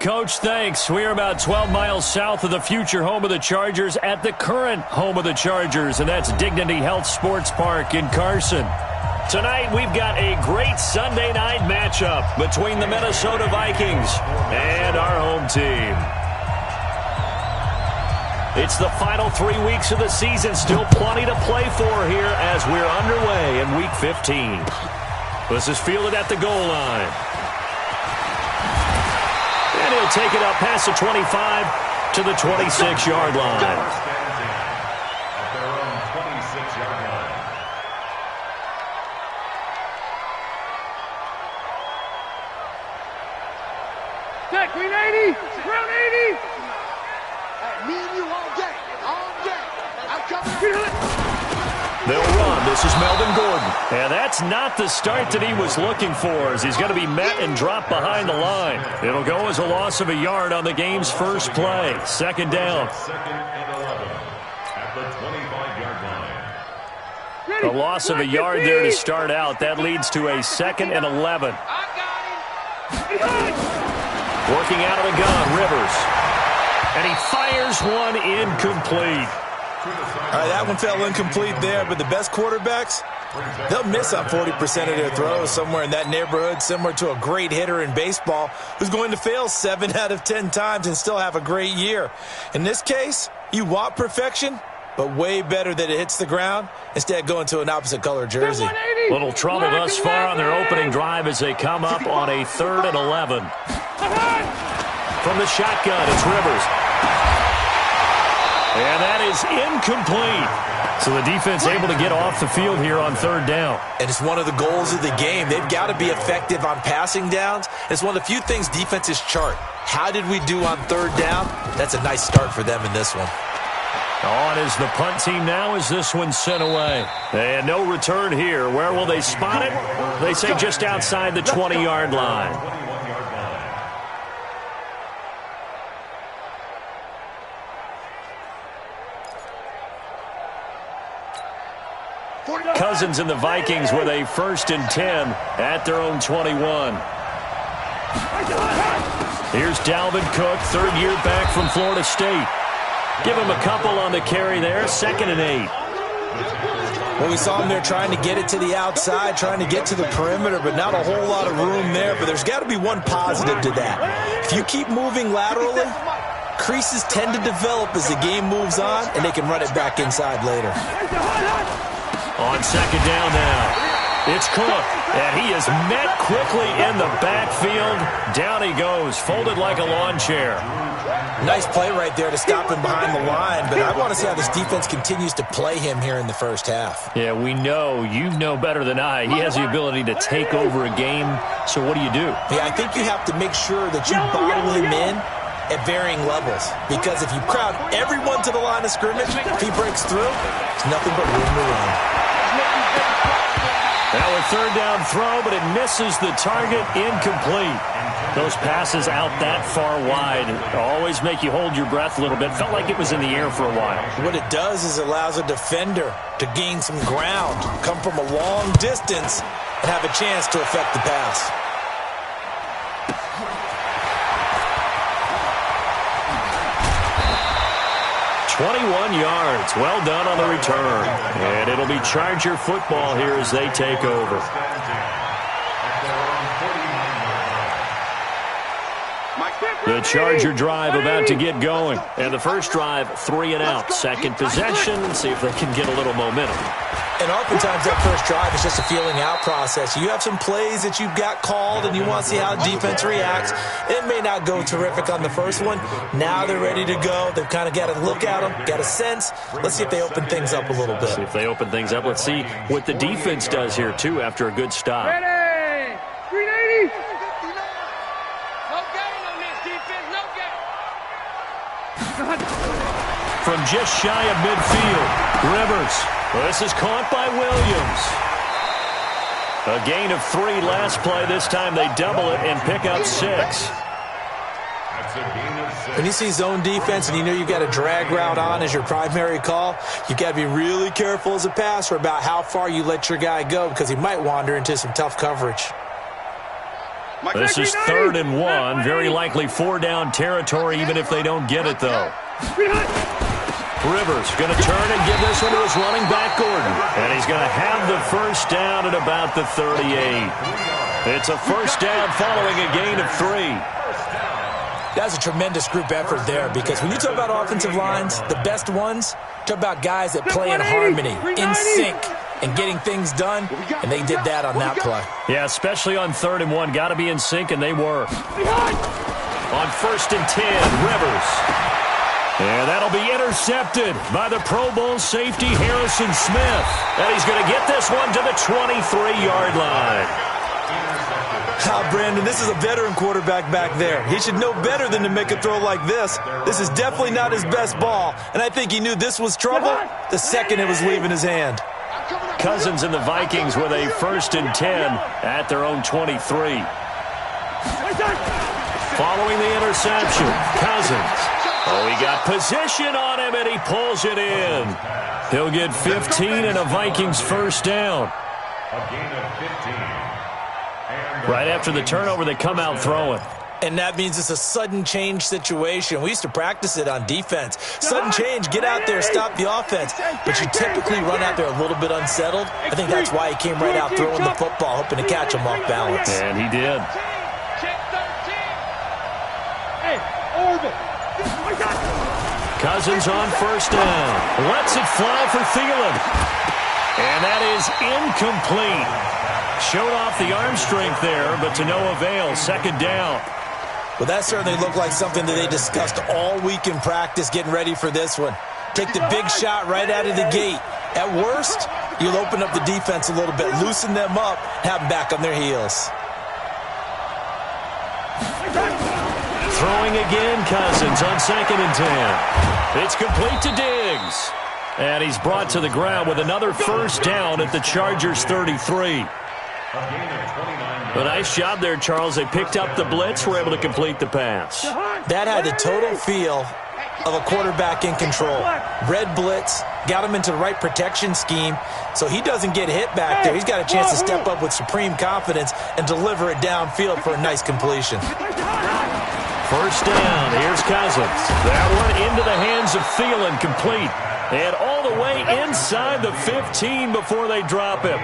Coach, thanks. We are about 12 miles south of the future home of the Chargers at the current home of the Chargers, and that's Dignity Health Sports Park in Carson. Tonight, we've got a great Sunday night matchup between the Minnesota Vikings and our home team. It's the final 3 weeks of the season. Still plenty to play for here as we're underway in Week 15. This is fielded at the goal line. And he'll take it up past the 25 to the 26-yard line. Green 80, ground 80. Me and you all day, I'm coming. They'll run. This is Melvin Gordon. And that's not the start that he was looking for, as he's going to be met and dropped behind the line. It'll go as a loss of a yard on the game's first play. Second down. A loss of a yard there to start out. That leads to a 2nd and 11. Working out of the gun, Rivers. And he fires one incomplete. All right, that one fell incomplete there, but the best quarterbacks, they'll miss on 40% of their throws somewhere in that neighborhood, similar to a great hitter in baseball who's going to fail 7 out of 10 times and still have a great year. In this case, you want perfection, but way better that it hits the ground instead of going to an opposite color jersey. Little trouble thus far on their opening drive as they come up on a 3rd and 11. From the shotgun, it's Rivers. And that is incomplete. So the defense able to get off the field here on 3rd down. And it's one of the goals of the game. They've got to be effective on passing downs. It's one of the few things defenses chart. How did we do on 3rd down? That's a nice start for them in this one. On is the punt team now as this one's sent away. And no return here. Where will they spot it? They say just outside the 20-yard line. Cousins and the Vikings with a 1st and 10 at their own 21. Here's Dalvin Cook, 3rd year back from Florida State. Give him a couple on the carry there, 2nd and 8. Well, we saw him there trying to get it to the outside, trying to get to the perimeter, but not a whole lot of room there. But there's got to be one positive to that. If you keep moving laterally, creases tend to develop as the game moves on, and they can run it back inside later. On 2nd down now, it's Cook, and he is met quickly in the backfield. Down he goes, folded like a lawn chair. Nice play right there to stop him behind the line, but I want to see how this defense continues to play him here in the first half. Yeah, we know. You know better than I. He has the ability to take over a game, so what do you do? Yeah, I think you have to make sure that you bottle him in at varying levels, because if you crowd everyone to the line of scrimmage, if he breaks through, it's nothing but room to run. Now a 3rd down throw, but it misses the target, incomplete. Those passes out that far wide always make you hold your breath a little bit. Felt like it was in the air for a while. What it does is it allows a defender to gain some ground, come from a long distance, and have a chance to affect the pass. "21 yards. Well done on the return. And it'll be Charger football here as they take over. The Charger drive about to get going. And the first drive, 3 and out. Second possession, see if they can get a little momentum. And oftentimes that first drive is just a feeling out process. You have some plays that you've got called and you want to see how defense reacts. It may not go terrific on the first one. Now they're ready to go. They've kind of got to look at them, got a sense. Let's see if they open things up a little bit. See if they open things up. Let's see what the defense does here, too, after a good stop. Ready! 380! No gain on this defense, no gain. From just shy of midfield, Rivers. Well, this is caught by Williams. A gain of 3 last play. This time they double it and pick up 6. When you see zone defense and you know you've got a drag route on as your primary call, you've got to be really careful as a passer about how far you let your guy go because he might wander into some tough coverage. This is 3rd and 1. Very likely 4-down territory, even if they don't get it, though. Rivers going to turn and give this one to his running back, Gordon. And he's going to have the first down at about the 38. It's a first down following a gain of 3. That's a tremendous group effort there, because when you talk about offensive lines, the best ones, talk about guys that play in harmony, in sync, and getting things done, and they did that on that play. Yeah, especially on 3rd and 1. Got to be in sync, and they were. On 1st and 10, Rivers. And that'll be intercepted by the Pro Bowl safety Harrison Smith. And he's going to get this one to the 23-yard line. Brandon, this is a veteran quarterback back there. He should know better than to make a throw like this. This is definitely not his best ball, and I think he knew this was trouble the second it was leaving his hand. Cousins and the Vikings with a 1st and 10 at their own 23. Following the interception, Cousins. Oh, he got position on him, and he pulls it in. He'll get 15 and a Vikings first down. A gain of 15. Right after the turnover, they come out throwing. And that means it's a sudden change situation. We used to practice it on defense. Sudden change, get out there, stop the offense. But you typically run out there a little bit unsettled. I think that's why he came right out throwing the football, hoping to catch him off balance. And he did. Cousins on first down. Lets it fly for Thielen. And that is incomplete. Showed off the arm strength there, but to no avail. 2nd down. Well, that certainly looked like something that they discussed all week in practice getting ready for this one. Take the big shot right out of the gate. At worst, you'll open up the defense a little bit, loosen them up, have them back on their heels. Throwing again, Cousins on 2nd and 10. It's complete to Diggs. And he's brought to the ground with another first down at the Chargers' 33. A nice job there, Charles. They picked up the blitz, were able to complete the pass. That had the total feel of a quarterback in control. Red blitz, got him into the right protection scheme, so he doesn't get hit back there. He's got a chance to step up with supreme confidence and deliver it downfield for a nice completion. First down, here's Cousins. That one into the hands of Thielen, complete. And all the way inside the 15 before they drop him.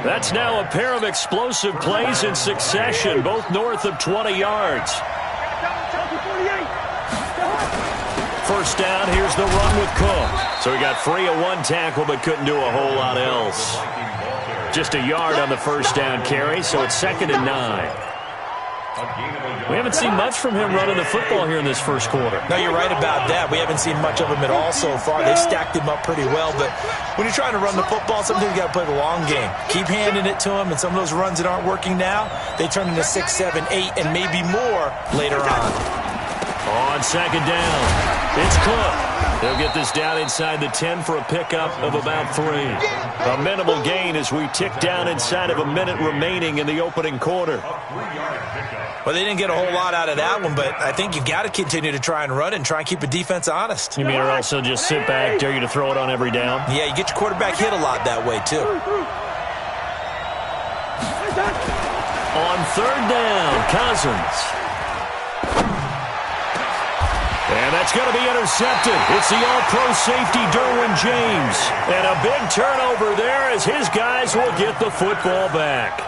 That's now a pair of explosive plays in succession, both north of 20 yards. First down, here's the run with Cook. So he got free of one tackle but couldn't do a whole lot else. Just a yard on the first down carry, so it's 2nd and 9. We haven't seen much from him running the football here in this first quarter. No, you're right about that. We haven't seen much of him at all so far. They've stacked him up pretty well, but when you're trying to run the football, sometimes you got to play the long game. Keep handing it to him, and some of those runs that aren't working now, they turn into 6, 7, 8, and maybe more later on. On 2nd down, it's Cook. They'll get this down inside the 10 for a pickup of about 3. A minimal gain as we tick down inside of a minute remaining in the opening quarter. Well, they didn't get a whole lot out of that one, but I think you've got to continue to try and run it and try and keep the defense honest. You mean or also just sit back, dare you to throw it on every down? Yeah, you get your quarterback hit a lot that way, too. On 3rd down, Cousins. And that's going to be intercepted. It's the all-pro safety, Derwin James. And a big turnover there as his guys will get the football back.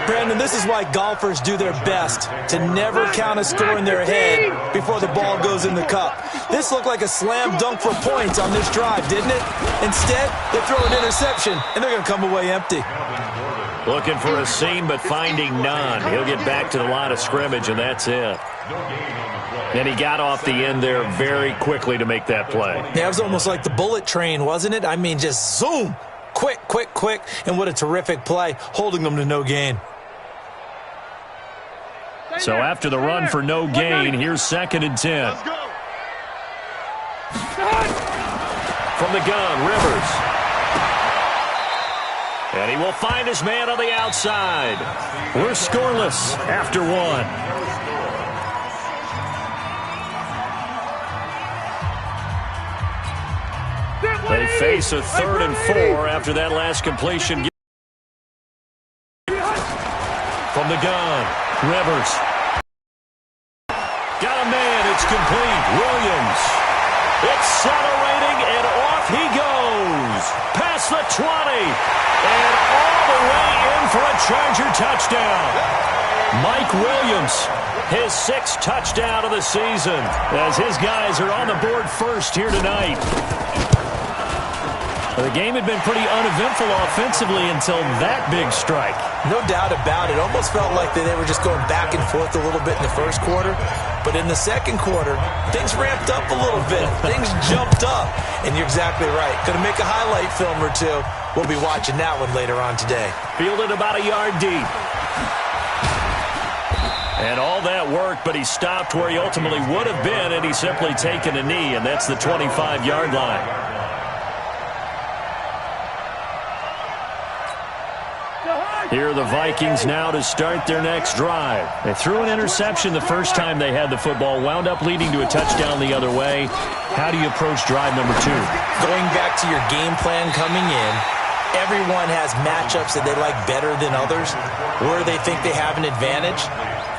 Brandon, this is why golfers do their best to never count a score in their head before the ball goes in the cup. This looked like a slam dunk for points on this drive, didn't it? Instead, they throw an interception, and they're going to come away empty. Looking for a seam, but finding none. He'll get back to the line of scrimmage, and that's it. And he got off the end there very quickly to make that play. Yeah, it was almost like the bullet train, wasn't it? I mean, just zoom. Quick, quick, quick. And what a terrific play, holding them to no gain. So after the run for no gain, here's 2nd and 10. From the gun, Rivers. And he will find his man on the outside. We're scoreless after 1. They face a 3rd and 4 after that last completion. from the gun. Rivers. Got a man. It's complete. Williams. Accelerating, and off he goes. Past the 20. And all the way in for a Charger touchdown. Mike Williams, his 6th touchdown of the season, as his guys are on the board first here tonight. The game had been pretty uneventful offensively until that big strike. No doubt about it. Almost felt like they were just going back and forth a little bit in the first quarter. But in the second quarter, things ramped up a little bit. Things jumped up. And you're exactly right. Going to make a highlight film or two. We'll be watching that one later on today. Fielded about a yard deep. And all that work, but he stopped where he ultimately would have been, and he's simply taken a knee, and that's the 25-yard line. Here are the Vikings now to start their next drive. They threw an interception the first time they had the football, wound up leading to a touchdown the other way. How do you approach drive number 2? Going back to your game plan coming in, everyone has matchups that they like better than others, where they think they have an advantage.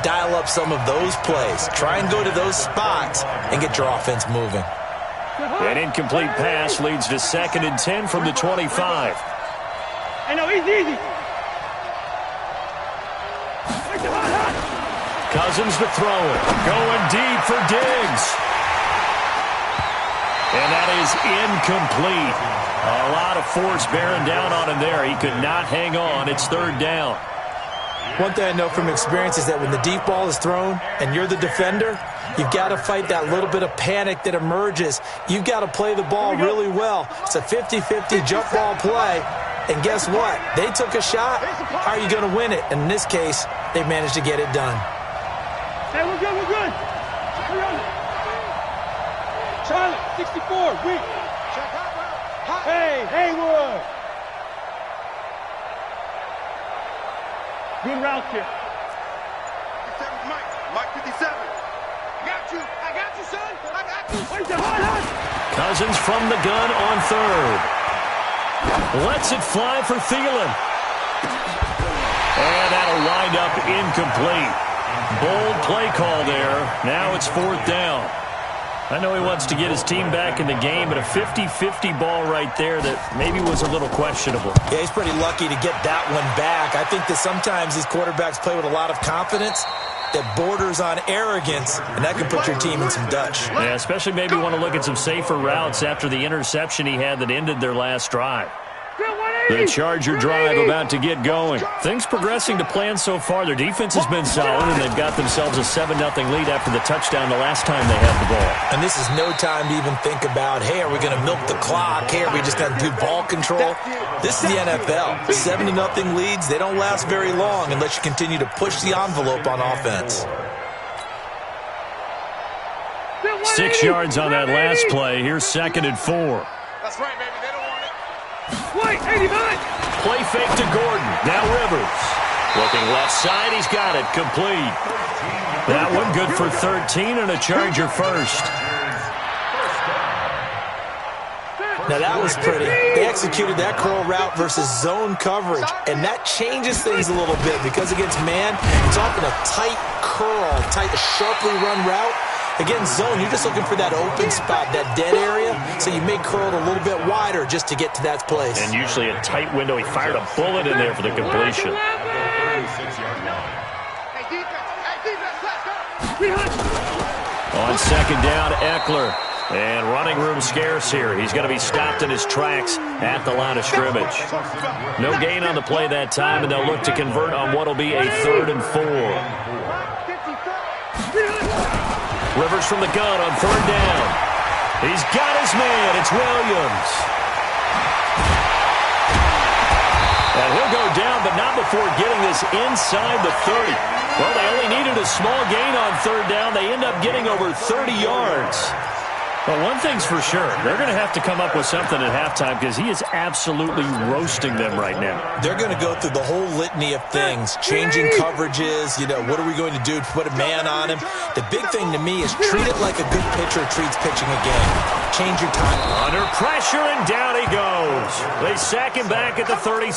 Dial up some of those plays. Try and go to those spots and get your offense moving. An incomplete pass leads to 2nd and 10 from the 25. I know, easy. Cousins to throw it. Going deep for Diggs. And that is incomplete. A lot of force bearing down on him there. He could not hang on. It's 3rd down. One thing I know from experience is that when the deep ball is thrown and you're the defender, you've got to fight that little bit of panic that emerges. You've got to play the ball really well. It's a 50-50 jump ball play. And guess what? They took a shot. How are you going to win it? And in this case, they managed to get it done. Hey, we're good. Charlie, 64, weak. Hey, Haywood. Good route kick. Mike 57. I got you, son. I got you. Wait, hot. Cousins from the gun on 3rd. Lets it fly for Thielen. And that'll wind up incomplete. Bold play call there. Now it's 4th down. I know he wants to get his team back in the game, but a 50-50 ball right there that maybe was a little questionable. Yeah, he's pretty lucky to get that one back. I think that sometimes these quarterbacks play with a lot of confidence that borders on arrogance, and that can put your team in some Dutch. Yeah, especially maybe want to look at some safer routes after the interception he had that ended their last drive. The Charger drive about to get going. Things progressing to plan so far. Their defense has been solid, and they've got themselves a 7-0 lead after the touchdown the last time they had the ball. And this is no time to even think about, hey, are we going to milk the clock? Hey, are we just going to do ball control? This is the NFL. 7-0 leads, they don't last very long unless you continue to push the envelope on offense. 6 yards on that last play. Here's 2nd and 4. That's right, baby. They don't want it. Wait, 89. Play fake to Gordon. Now Rivers. Looking left side. He's got it. Complete. That one good for 13 and a Charger first. Now that was pretty. They executed that curl route versus zone coverage, and that changes things a little bit because against man, it's often a tight curl, sharply run route. Against zone, you're just looking for that open spot, that dead area, so you may curl it a little bit wider just to get to that place. And usually a tight window. He fired a bullet in there for the completion. On 2nd down, Eckler. And running room scarce here. He's going to be stopped in his tracks at the line of scrimmage. No gain on the play that time, and they'll look to convert on what will be a 3rd and 4. Rivers from the gun on 3rd down. He's got his man. It's Williams. And he'll go down, but not before getting this inside the 30. Well, they only needed a small gain on 3rd down. They end up getting over 30 yards. Well, one thing's for sure. They're going to have to come up with something at halftime because he is absolutely roasting them right now. They're going to go through the whole litany of things, changing coverages, what are we going to do to put a man on him? The big thing to me is treat it like a good pitcher treats pitching a game. Change your time. Under pressure, and down he goes. They sack him back at the 36.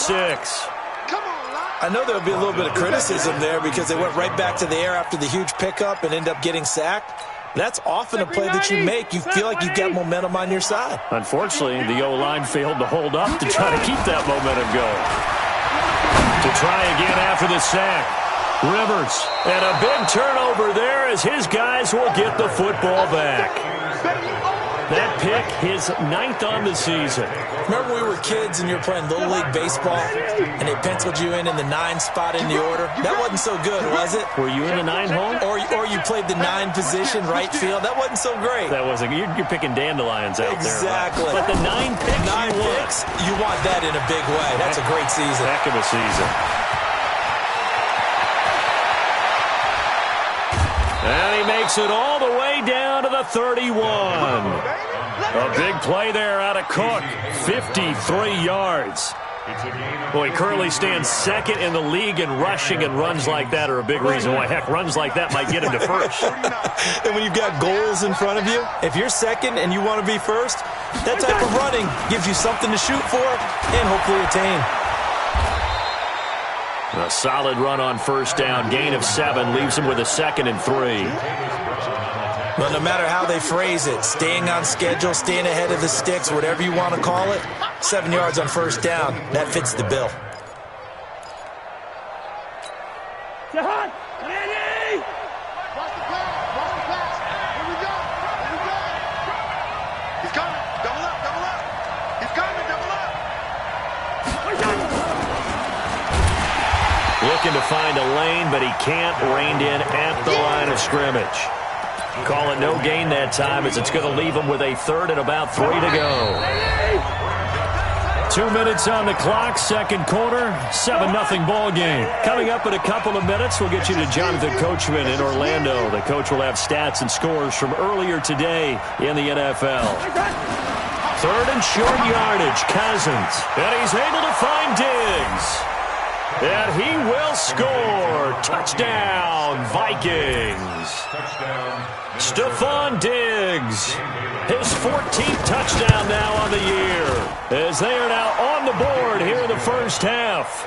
Come on, Locke. I know there'll be a little bit of criticism there because they went right back to the air after the huge pickup and end up getting sacked. That's often a play that you make. You feel like you've got momentum on your side. Unfortunately, the O-line failed to hold up to try to keep that momentum going. To try again after the sack. Rivers. And a big turnover there as his guys will get the football back. That pick, his 9th on the season. Remember when we were kids and you were playing Little League Baseball and they penciled you in the 9 spot in the order? That wasn't so good, was it? Were you in the 9 hole? Or you played the 9 position, right field? That wasn't so great. That wasn't. You're picking dandelions out exactly. there. Right? But the 9 picks 9 picks, you want that in a big way. That's a great season. Heck of a season. And he makes it all the way down to the 31. A big play there out of Cook. 53 yards. Boy, he currently stands second in the league in rushing, and runs like that are a big reason why. Heck, runs like that might get him to first. And when you've got goals in front of you, if you're second and you want to be first, that type of running gives you something to shoot for and hopefully attain. A solid run on first down. Gain of 7 leaves him with a 2nd and 3. Well, no matter how they phrase it, staying on schedule, staying ahead of the sticks, whatever you want to call it, 7 yards on first down, that fits the bill. He's coming. Double up, double up. He's coming, double up. Looking to find a lane, but he can't. Reined in at the line of scrimmage. Call it no gain that time as it's going to leave him with a 3rd and about 3 to go. 2 minutes on the clock, second quarter, 7-0 ball game. Coming up in a couple of minutes, we'll get you to Jonathan Coachman in Orlando. The coach will have stats and scores from earlier today in the NFL. 3rd and short yardage, Cousins. And he's able to find Diggs. And he will score. Touchdown, Vikings. Stephon Diggs. His 14th touchdown now on the year. As they are now on the board here in the first half.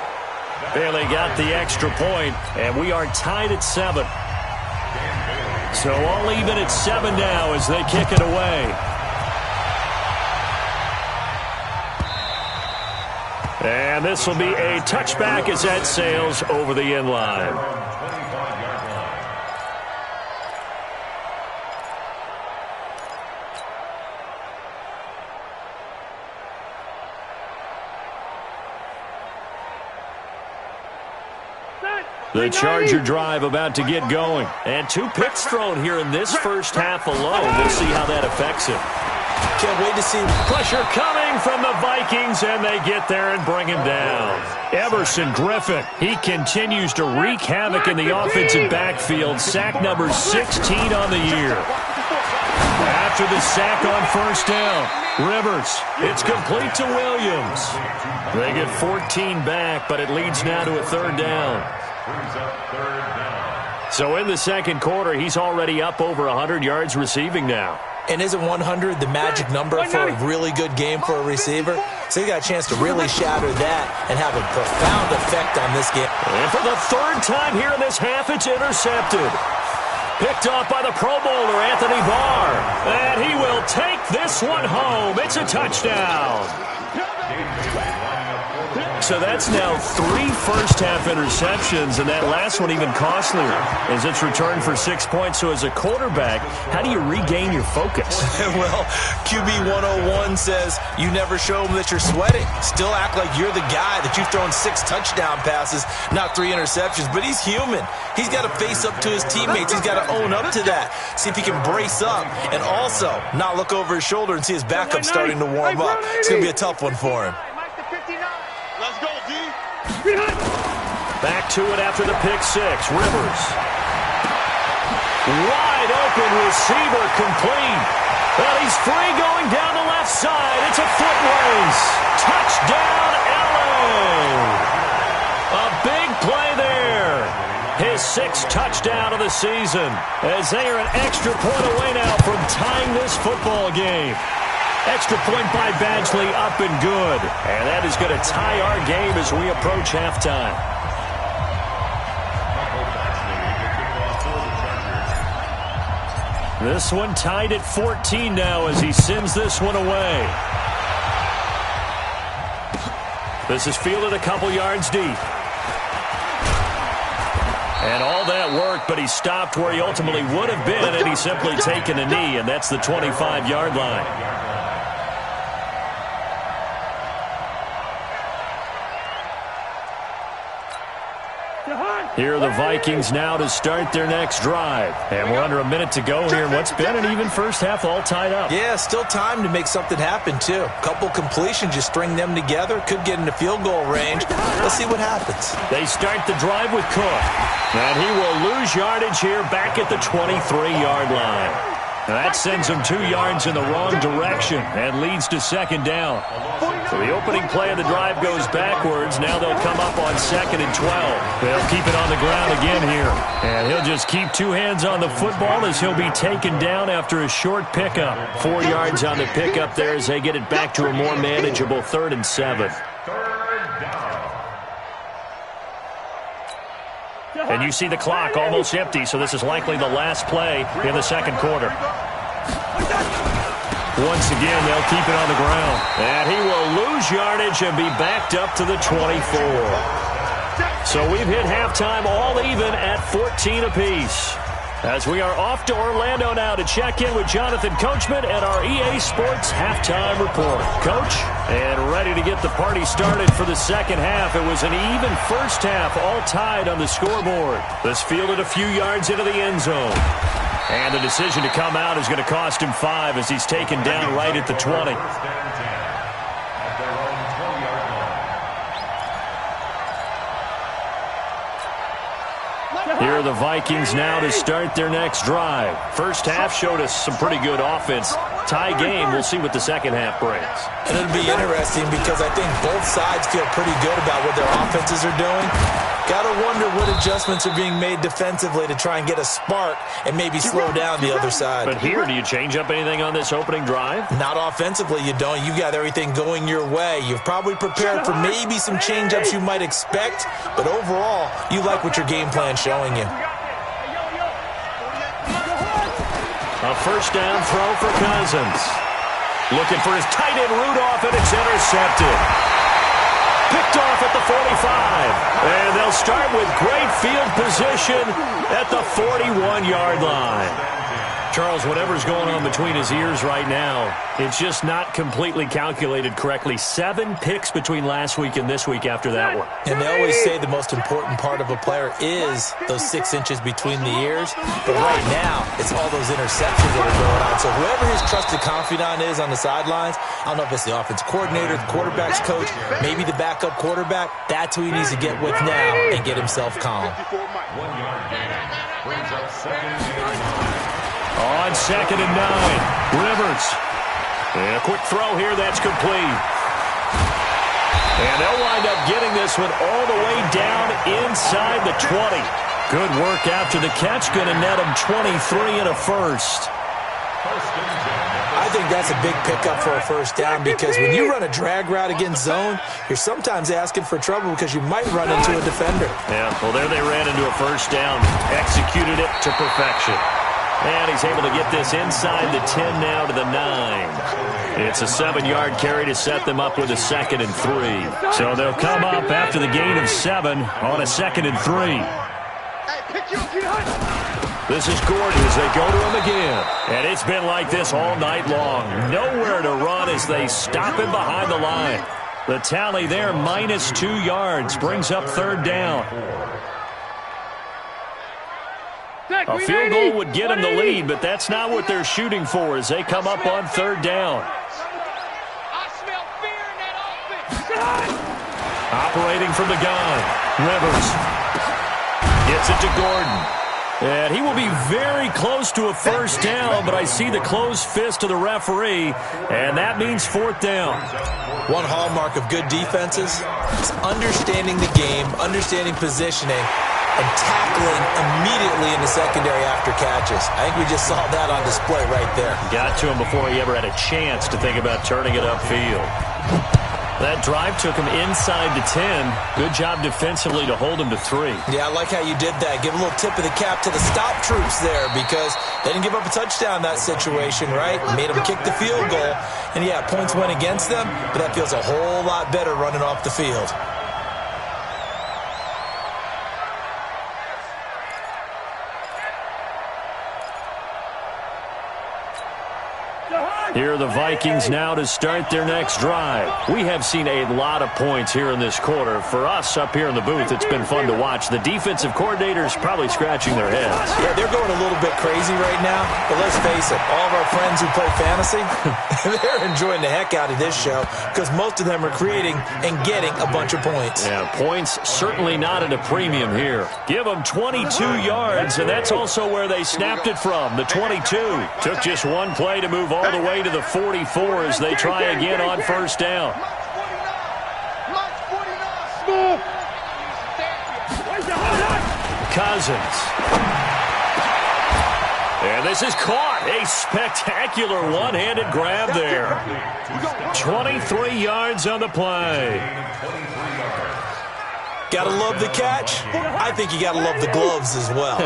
Barely got the extra point, and we are tied at 7. So all even at 7 now as they kick it away. And this will be a touchback as that sails over the end line. The Charger drive about to get going. And 2 picks thrown here in this first half alone. We'll see how that affects him. Can't wait to see pressure coming from the Vikings, and they get there and bring him down. Everson Griffin, he continues to wreak havoc in the offensive backfield. Sack number 16 on the year. After the sack on first down, Rivers, it's complete to Williams. They get 14 back, but it leads now to a 3rd down. So in the second quarter, he's already up over 100 yards receiving now. And isn't 100 the magic number for a really good game for a receiver? So he got a chance to really shatter that and have a profound effect on this game. And for the 3rd time here in this half, it's intercepted. Picked off by the Pro Bowler, Anthony Barr. And he will take this one home. It's a touchdown. So that's now 3 first-half interceptions, and that last one even costlier as it's returned for 6 points. So as a quarterback, how do you regain your focus? Well, QB 101 says you never show them that you're sweating. Still act like you're the guy that you've thrown 6 touchdown passes, not 3 interceptions. But he's human. He's got to face up to his teammates. He's got to own up to that. See if he can brace up and also not look over his shoulder and see his backup starting to warm up. It's going to be a tough one for him. Let's go, D. Back to it after the pick 6. Rivers. Wide open receiver complete. But he's free going down the left side. It's a foot race. Touchdown, LA. A big play there. His 6th touchdown of the season as they are an extra point away now from tying this football game. Extra point by Badgley, up and good. And that is going to tie our game as we approach halftime. This one tied at 14 now as he sends this one away. This is fielded a couple yards deep. And all that work, but he stopped where he ultimately would have been, and he's simply taken a knee, and that's the 25-yard line. Here are the Vikings now to start their next drive. And we're under a minute to go here. What's been an even first half all tied up. Yeah, still time to make something happen, too. Couple completions, you string them together. Could get into field goal range. Let's see what happens. They start the drive with Cook. And he will lose yardage here back at the 23-yard line. And that sends him 2 yards in the wrong direction and leads to second down. So the opening play of the drive goes backwards. Now they'll come up on 2nd and 12. They'll keep it on the ground again here. And he'll just keep 2 hands on the football as he'll be taken down after a short pickup. 4 yards on the pickup there as they get it back to a more manageable 3rd and 7. And you see the clock almost empty, so this is likely the last play in the second quarter. Once again, they'll keep it on the ground. And he will lose yardage and be backed up to the 24. So we've hit halftime all even at 14 apiece. As we are off to Orlando now to check in with Jonathan Coachman and our EA Sports Halftime Report. Coach, and ready to get the party started for the second half. It was an even first half, all tied on the scoreboard. This fielded a few yards into the end zone. And the decision to come out is going to cost him 5 as he's taken down right at the 20. Here are the Vikings now to start their next drive. First half showed us some pretty good offense. Tie game, we'll see what the second half brings. And it'll be interesting because I think both sides feel pretty good about what their offenses are doing. Got to wonder what adjustments are being made defensively to try and get a spark and maybe slow down the other side. But here, do you change up anything on this opening drive? Not offensively, you don't. You've got everything going your way. You've probably prepared for maybe some change-ups you might expect, but overall, you like what your game plan's showing you. A first down throw for Cousins. Looking for his tight end Rudolph, and it's intercepted. Picked off at the 45. And they'll start with great field position at the 41-yard line. Charles, whatever's going on between his ears right now, it's just not completely calculated correctly. 7 picks between last week and this week after that one. And they always say the most important part of a player is those 6 inches between the ears. But right now, it's all those interceptions that are going on. So whoever his trusted confidant is on the sidelines, I don't know if it's the offense coordinator, the quarterback's coach, maybe the backup quarterback, that's who he needs to get with now and get himself calm. 1 yard gain. Brings up 2nd and 9. On 2nd and 9, Rivers. And a quick throw here, that's complete. And they'll wind up getting this one all the way down inside the 20. Good work after the catch, going to net him 23 and a first. I think that's a big pickup for a first down because when you run a drag route against zone, you're sometimes asking for trouble because you might run into a defender. Yeah, well, there they ran into a first down, executed it to perfection. And he's able to get this inside the 10 now to the 9. It's a 7-yard carry to set them up with a 2nd and 3. So they'll come up after the gain of 7 on a 2nd and 3. This is Gordon as they go to him again. And it's been like this all night long. Nowhere to run as they stop him behind the line. The tally there, minus 2 yards, brings up 3rd down. A field goal would get them the lead, but that's not what they're shooting for as they come up on 3rd down. Operating from the gun, Rivers gets it to Gordon. And he will be very close to a first down, but I see the closed fist of the referee, and that means 4th down. One hallmark of good defenses is understanding the game, understanding positioning, and tackling immediately in the secondary after catches. I think we just saw that on display right there. Got to him before he ever had a chance to think about turning it upfield. That drive took him inside the 10. Good job defensively to hold him to 3. Yeah, I like how you did that. Give a little tip of the cap to the stop troops there because they didn't give up a touchdown in that situation, right? Made them kick the field goal. And, yeah, points went against them, but that feels a whole lot better running off the field. Here are the Vikings now to start their next drive. We have seen a lot of points here in this quarter. For us up here in the booth, it's been fun to watch. The defensive coordinators probably scratching their heads. Yeah, they're going a little bit crazy right now. But let's face it, all of our friends who play fantasy, they're enjoying the heck out of this show because most of them are creating and getting a bunch of points. Yeah, points certainly not at a premium here. Give them 22 yards, and that's also where they snapped it from, the 22. Took just one play to move all the way to the 44 as they try again on first down. Cousins. And this is caught. A spectacular one-handed grab there. 23 yards on the play. Gotta love the catch. I think you gotta love the gloves as well.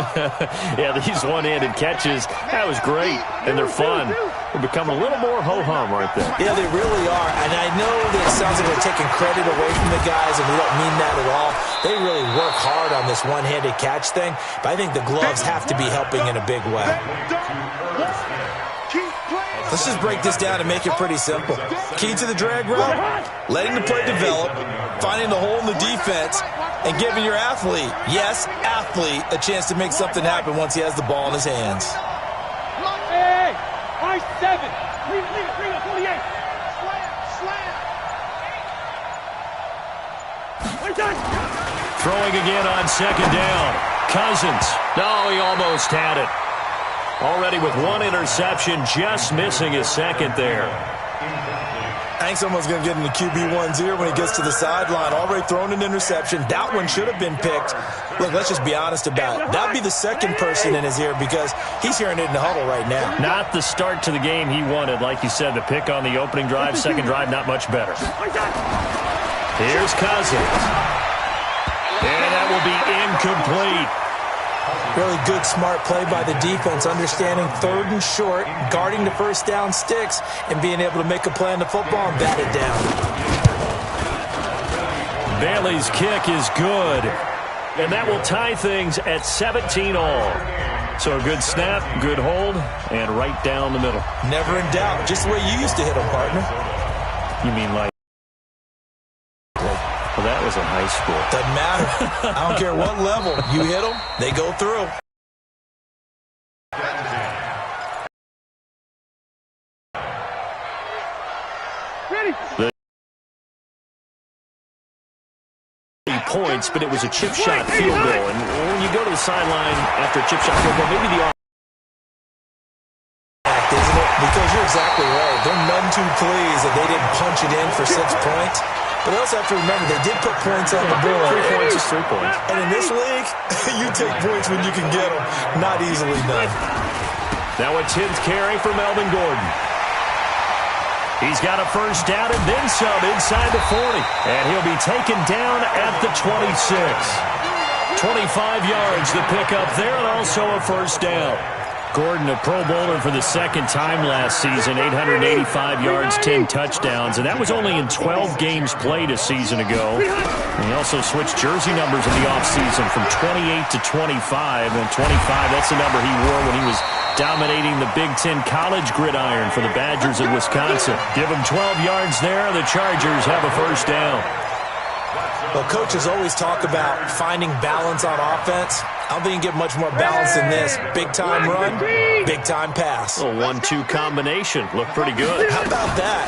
Yeah, these one-handed catches, that was great, and they're fun. They're becoming a little more ho-hum right there. Yeah, they really are. And I know that it sounds like we're taking credit away from the guys, and we don't mean that at all. They really work hard on this one-handed catch thing, but I think the gloves have to be helping in a big way. Let's just break this down and make it pretty simple. Key to the drag route, letting the play develop, finding the hole in the defense, and giving your athlete, yes, athlete, a chance to make something happen once he has the ball in his hands. Hey, I-7. Leave it, 48. Slam. Throwing again on second down. Cousins. No, he almost had it. Already with one interception, just missing his second there. I think someone's going to get in the QB1's ear when he gets to the sideline. Already thrown an interception. That one should have been picked. Look, let's just be honest about it. That would be the second person in his ear because he's hearing it in the huddle right now. Not the start to the game he wanted. Like you said, the pick on the opening drive, second drive, not much better. Here's Cousins. And that will be incomplete. Really good, smart play by the defense, understanding third and short, guarding the first down sticks, and being able to make a play on the football and bat it down. Bailey's kick is good, and that will tie things at 17 all. So a good snap, good hold, and right down the middle. Never in doubt, just the way you used to hit them, partner. You mean like... Well, that was in high school. Doesn't matter. I don't care what level. You hit them, they go through. Ready. Points, but it was a chip shot field goal. And when you go to the sideline after a chip shot field goal, maybe the... Isn't it? Because you're exactly right. They're none too pleased that they didn't punch it in for 6 points. But they also have to remember they did put points on the board. 3 points is 3 points. And in this league, you take points when you can get them. Not easily done. Now a 10th carry for Melvin Gordon. He's got a first down and then some inside the 40. And he'll be taken down at the 26. 25 yards the pickup there and also a first down. Gordon, a Pro Bowler for the second time last season, 885 yards, 10 touchdowns, and that was only in 12 games played a season ago. And he also switched jersey numbers in the offseason from 28 to 25, and 25, that's the number he wore when he was dominating the Big Ten college gridiron for the Badgers of Wisconsin. Give him 12 yards there, the Chargers have a first down. Well, coaches always talk about finding balance on offense. I don't think you can get much more balance than this. Big-time run, big-time pass. A 1-2 combination. Looked pretty good. How about that?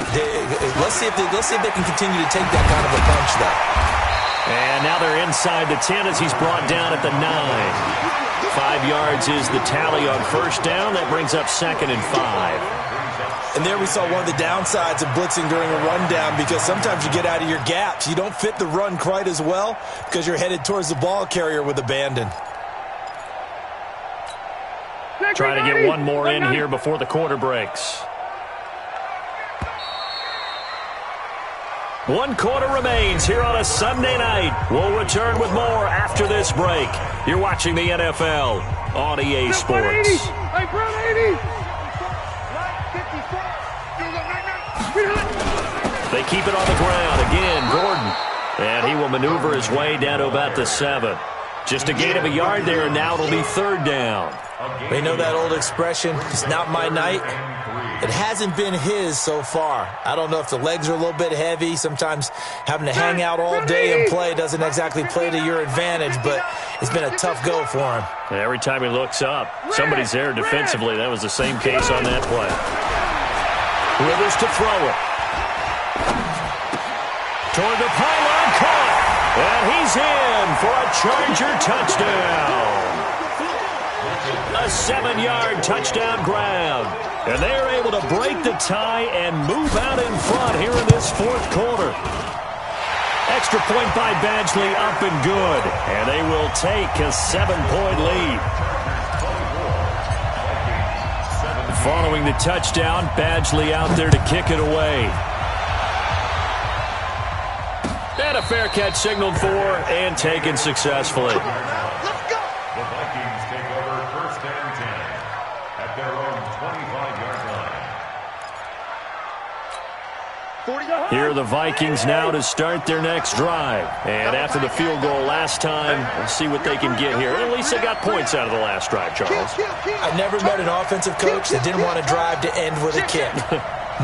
Let's see if they can continue to take that kind of a punch, though. And now they're inside the 10 as he's brought down at the 9. 5 yards is the tally on first down. That brings up 2nd and 5. And there we saw one of the downsides of blitzing during a rundown because sometimes you get out of your gaps. You don't fit the run quite as well because you're headed towards the ball carrier with abandon. Trying to get one more in here before the quarter breaks. 1 quarter remains here on a Sunday night. We'll return with more after this break. You're watching the NFL on EA Sports. Hey, Brown 80. They keep it on the ground. Again, Gordon. And he will maneuver his way down to about the 7. Just a gain of a yard there, and now it'll be 3rd down. They know that old expression, it's not my night. It hasn't been his so far. I don't know if the legs are a little bit heavy. Sometimes having to hang out all day and play doesn't exactly play to your advantage, but it's been a tough go for him. And every time he looks up, somebody's there defensively. That was the same case on that play. Withers to throw it. Toward the pylon, caught. And he's in for a Charger touchdown. A 7-yard touchdown grab. And they are able to break the tie and move out in front here in this 4th quarter. Extra point by Badgley up and good. And they will take a 7-point lead. Following the touchdown, Badgley out there to kick it away. And a fair catch signaled for and taken successfully. The Vikings take over 1st and 10 at their own 25-yard line. Here are the Vikings now to start their next drive. And after the field goal last time, we'll see what they can get here. At least they got points out of the last drive, Charles. I've never met an offensive coach that didn't want to drive to end with a kick.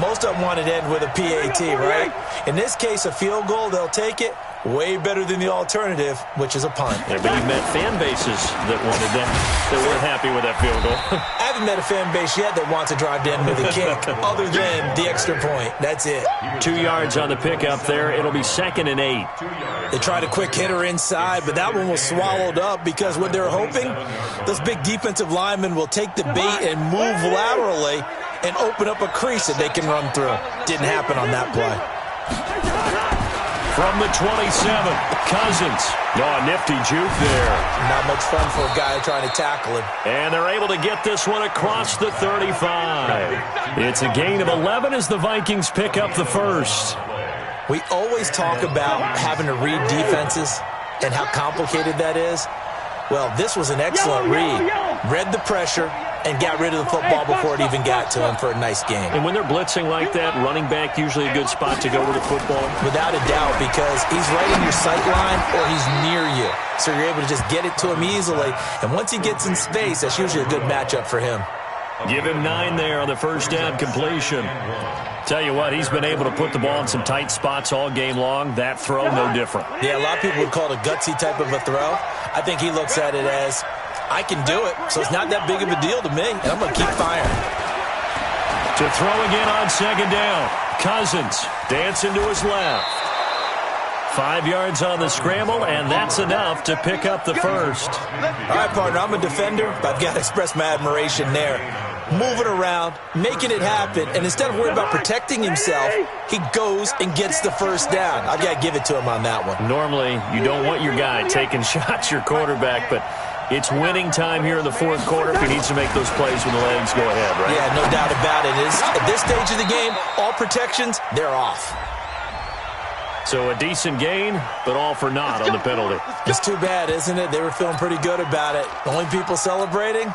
Most of them wanted to end with a PAT, right? In this case, a field goal, they'll take it. Way better than the alternative, which is a punt. Yeah, but you met fan bases that wanted that, that weren't happy with that field goal. I haven't met a fan base yet that wants to drive to end with a kick, other than the extra point. That's it. 2 yards on the pickup there. It'll be 2nd and 8. They tried a quick hitter inside, but that one was swallowed up because what they're hoping, those big defensive linemen will take the bait and move laterally and open up a crease that they can run through. Didn't happen on that play. From the 27, Cousins. Oh, nifty juke there. Not much fun for a guy trying to tackle him. And they're able to get this one across the 35. It's a gain of 11 as the Vikings pick up the 1st. We always talk about having to read defenses and how complicated that is. Well, this was an excellent read. Read the pressure and got rid of the football before it even got to him for a nice game. And when they're blitzing like that, running back usually a good spot to go with the football. Without a doubt, because he's right in your sight line or he's near you. So you're able to just get it to him easily. And once he gets in space, that's usually a good matchup for him. Give him 9 there on the 1st down completion. Tell you what, he's been able to put the ball in some tight spots all game long. That throw, no different. Yeah, a lot of people would call it a gutsy type of a throw. I think he looks at it as, I can do it, so it's not that big of a deal to me, and I'm going to keep firing. To throw again on 2nd down. Cousins dancing to his left. 5 yards on the scramble, and that's enough to pick up the 1st. All right, partner, I'm a defender, but I've got to express my admiration there. Moving around, making it happen, and instead of worrying about protecting himself, he goes and gets the 1st down. I've got to give it to him on that one. Normally, you don't want your guy taking shots, your quarterback, but it's winning time here in the 4th quarter. If he needs to make those plays when the legs go ahead, right? Yeah, no doubt about it. At this stage of the game, all protections, they're off. So a decent gain, but all for naught on the penalty. It's too bad, isn't it? They were feeling pretty good about it. The only people celebrating,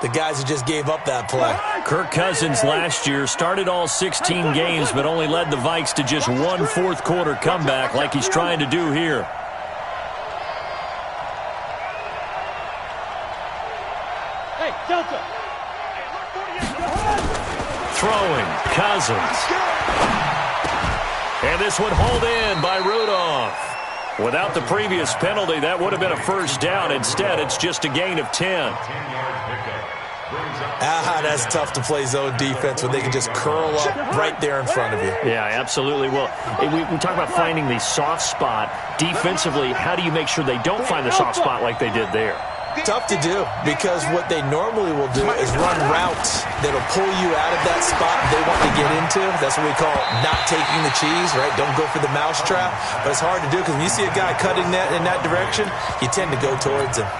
the guys who just gave up that play. Kirk Cousins last year started all 16 games, but only led the Vikes to just 1 4th quarter comeback like he's trying to do here. Hey, Delta. Throwing, Cousins. And this one hauled in by Rudolph. Without the previous penalty, that would have been a 1st down. Instead, it's just a gain of 10. That's tough to play zone defense when they can just curl up right there in front of you. Yeah, absolutely. Well, we talk about finding the soft spot. Defensively, how do you make sure they don't find the soft spot like they did there? Tough to do, because what they normally will do is run routes that'll pull you out of that spot they want to get into. That's what we call not taking the cheese, right? Don't go for the mousetrap. But it's hard to do because when you see a guy cutting that in that direction, you tend to go towards him.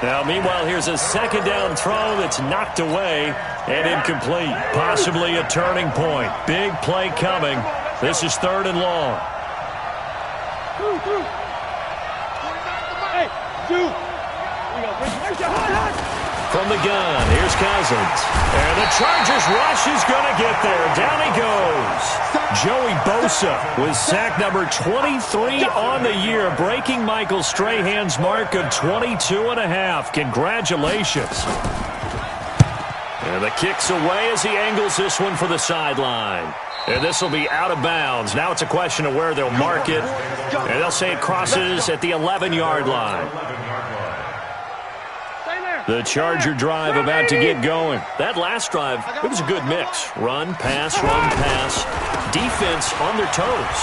Now, meanwhile, here's a 2nd down throw that's knocked away and incomplete. Possibly a turning point. Big play coming. This is 3rd and long. Hey, dude. From the gun, here's Cousins. And the Chargers rush is going to get there. Down he goes. Joey Bosa with sack number 23 on the year, breaking Michael Strahan's mark of 22.5. Congratulations. And the kick's away as he angles this one for the sideline. And this will be out of bounds. Now it's a question of where they'll mark it. And they'll say it crosses at the 11-yard line. The Charger drive about to get going. That last drive, it was a good mix. Run, pass, defense on their toes.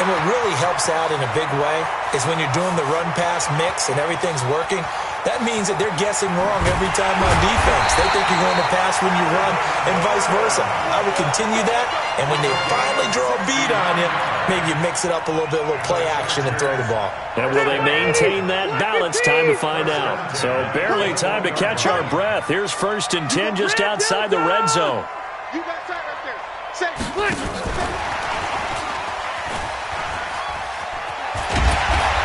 And what really helps out in a big way is when you're doing the run-pass mix and everything's working, that means that they're guessing wrong every time on defense. They think you're going to pass when you run and vice versa. I would continue that, and when they finally draw a beat on you, maybe you mix it up a little bit, a little play action and throw the ball. And will they maintain that balance? Time to find out. So barely time to catch our breath. Here's 1st and 10 just outside the red zone. You got time right there. Say, split.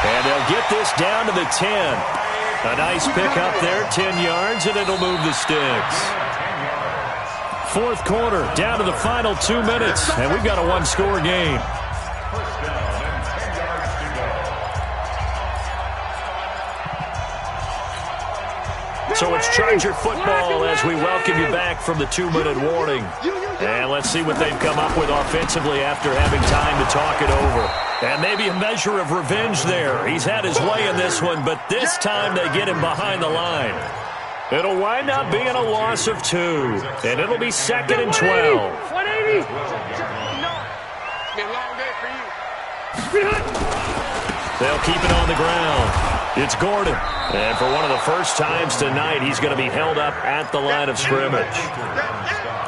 And they'll get this down to the 10. A nice pick up there, 10 yards, and it'll move the sticks. 4th quarter, down to the final 2 minutes, and we've got a one-score game. So it's Charger football as we welcome you back from the 2-minute warning. And let's see what they've come up with offensively after having time to talk it over. And maybe a measure of revenge there. He's had his way in this one, but this time they get him behind the line. It'll wind up being a loss of 2, and it'll be 2nd and 12. 180. They'll keep it on the ground. It's Gordon. And for one of the first times tonight, he's going to be held up at the line of scrimmage.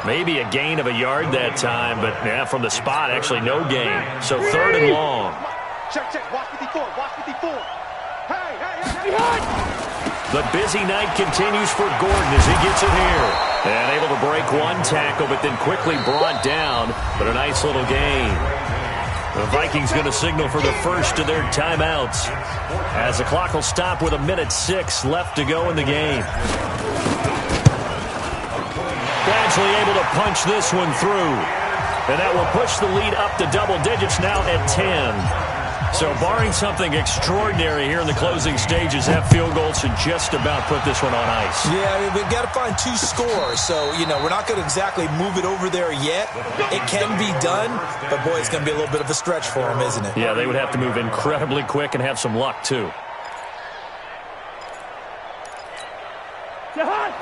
Maybe a gain of a yard that time, but yeah, from the spot, actually no gain. So 3rd and long. Check. Watch 54. Hey. The busy night continues for Gordon as he gets it here. And able to break one tackle, but then quickly brought down. But a nice little gain. The Vikings going to signal for the first of their timeouts, as the clock will stop with 1:06 left to go in the game. Badgley able to punch this one through. And that will push the lead up to double digits now at 10. So barring something extraordinary here in the closing stages, that field goal should just about put this one on ice. Yeah, we've got to find 2 scores. So, we're not going to exactly move it over there yet. It can be done, but, boy, it's going to be a little bit of a stretch for them, isn't it? Yeah, they would have to move incredibly quick and have some luck, too.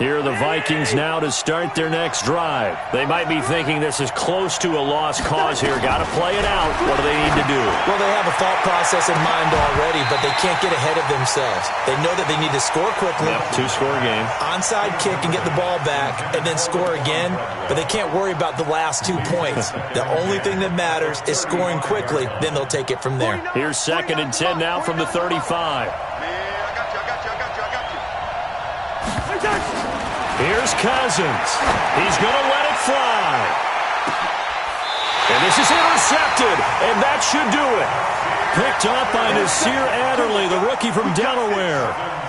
Here are the Vikings now to start their next drive. They might be thinking this is close to a lost cause here. Got to play it out. What do they need to do? Well, they have a thought process in mind already, but they can't get ahead of themselves. They know that they need to score quickly. Yep, 2-score game. Onside kick and get the ball back and then score again, but they can't worry about the last 2 points. The only thing that matters is scoring quickly, then they'll take it from there. Here's 2nd and 10 now from the 35. Here's Cousins. He's going to let it fly. And this is intercepted, and that should do it. Picked up by Nasir Adderley, the rookie from Delaware.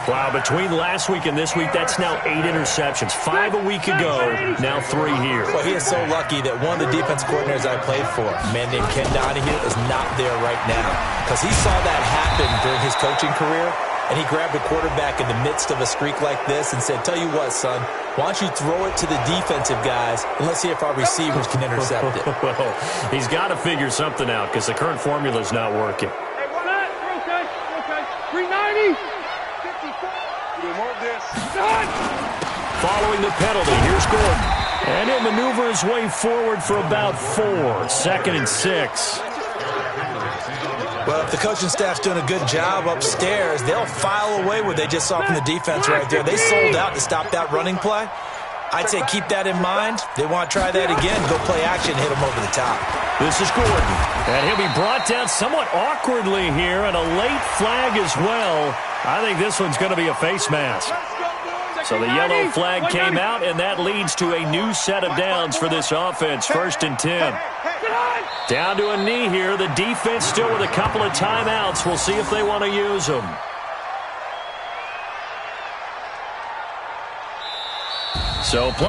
Wow, between last week and this week, that's now 8 interceptions. 5 a week ago, now 3 here. Well, he is so lucky that one of the defense coordinators I played for, a man named Ken Donahue, is not there right now. Because he saw that happen during his coaching career, and he grabbed a quarterback in the midst of a streak like this and said, tell you what, son, why don't you throw it to the defensive guys, and let's see if our receivers can intercept it. Well, he's got to figure something out because the current formula is not working. Hey, we're okay. 390. 54. Remove this. Following the penalty, here's Gordon. And he'll maneuver his way forward for about 4. 2nd and 6. Well, if the coaching staff's doing a good job upstairs, they'll file away what they just saw from the defense right there. They sold out to stop that running play. I'd say keep that in mind. They want to try that again, go play action, hit them over the top. This is Gordon. And he'll be brought down somewhat awkwardly here, and a late flag as well. I think this one's going to be a face mask. So the yellow flag came out, and that leads to a new set of downs for this offense. 1st and 10. Down to a knee here. The defense still with a couple of timeouts. We'll see if they want to use them. So